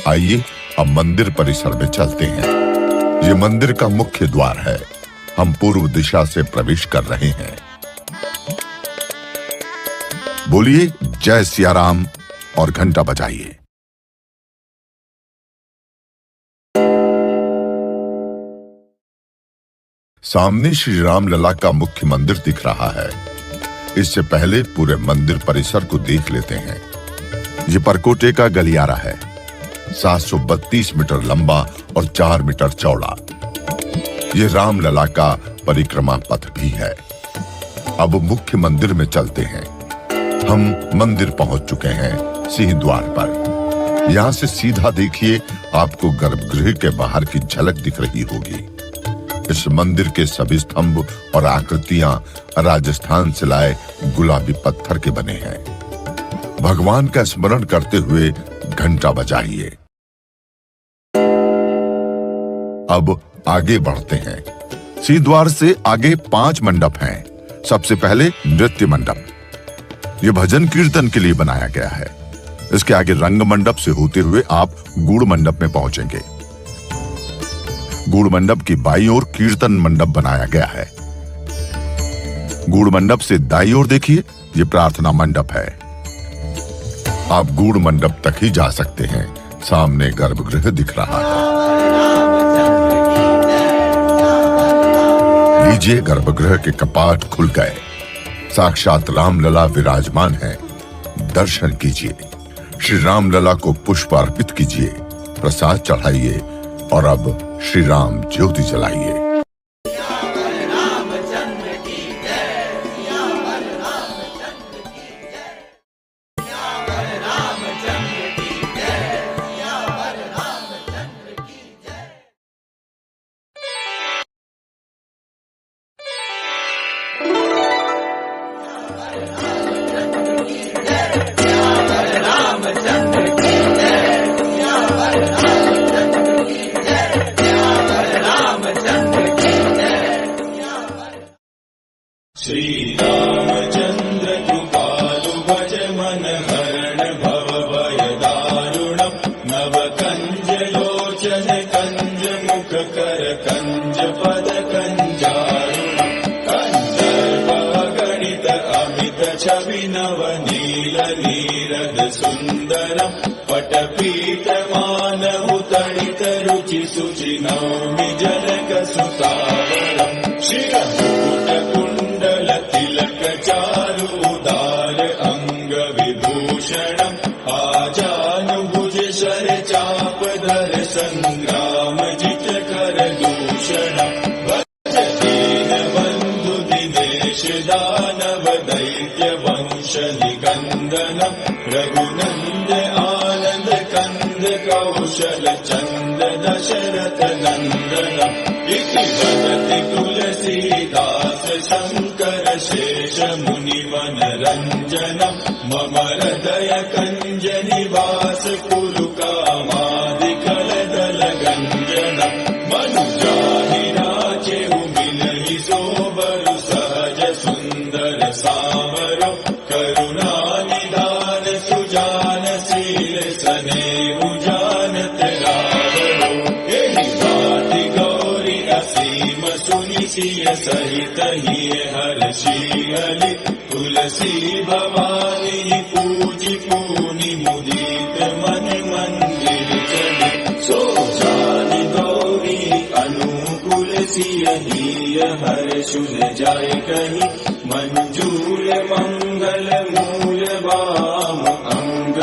आइए अब मंदिर परिसर में चलते हैं। ये मंदिर का मुख्य द्वार है। हम पूर्व दिशा से प्रवेश कर रहे हैं। बोलिए जय सिया राम और घंटा बजाइए। सामने श्री राम लला का मुख्य मंदिर दिख रहा है। इससे पहले पूरे मंदिर परिसर को देख लेते हैं। ये परकोटे का गलियारा है, 732 मीटर लंबा और 4 मीटर चौड़ा। ये राम लला का परिक्रमा पथ भी है। अब मुख्य मंदिर में चलते हैं। हम मंदिर पहुंच चुके हैं सिंह द्वार पर। यहां से सीधा देखिए, आपको गर्भगृह के बाहर की झलक दिख रही होगी। इस मंदिर के सभी स्तंभ और आकृतियां राजस्थान से लाए गुलाबी पत्थर के बने हैं। भगवान का स्मरण करते हुए घंटा बजाइए। अब आगे बढ़ते हैं। सिंह द्वार से आगे 5 मंडप हैं। सबसे पहले नृत्य मंडप। यह भजन कीर्तन के लिए बनाया गया है। इसके आगे रंग मंडप से होते हुए आप गूढ़ मंडप में पहुंचेंगे। गूढ़ मंडप की बाईं ओर कीर्तन मंडप बनाया गया है। गूढ़ मंडप से दाईं ओर देखिए, यह प्रार्थना मंडप है। आप गूढ़ मंडप तक ही जा सकते हैं। सामने गर्भगृह दिख रहा है। लीजिए, गर्भगृह के कपाट खुल गए। साक्षात रामलला विराजमान है। दर्शन कीजिए। श्री रामलला को पुष्प अर्पित कीजिए, प्रसाद चढ़ाइए और अब श्री राम ज्योति जलाइए। श्री रामचंद्र कृपालु भज मन हरण भव भय दारुणम नव कंज लोचन कंज मुख कर कंज पद कंजारुणम कंदर्प गणित अमित छवि नव नील नीरद सुंदरम पटपीत मानव तड़ित रुचि सुचि नौमि जनक सुतावरम शिरमुकुट कुंडल तिलक चारुदार अंग विभूषणम आजानुभुज शर चाप धर संग्राम जित कर दूषणम भज दीन बंधु दिनेश दानव दैत्य वंश निकंदनम रघुनंद आनंद कंद कौशल चंद दशरथ नंदनम इति वदति तुलसीदास शंकर शेष मुनिवन रंजनम मम हृदय कंज निवास कुरु कामादि कलदल गंजनम मनुजाहि राचेहु मिलहि सोबरु सहज सुंदर सावरो करुणा निदान सुजान शील सनेहु जानत रावरो एहि बाति गौरी असीम सुनि सिय सहित ही हर्षियलि तुलसी भवानी पूजि पूनि मुदित मन मंदिर चले सो जानि गौरी अनुकूल सिय ही हर्षुल जाय कहीं मंजूर मंगल मूल वाम अंग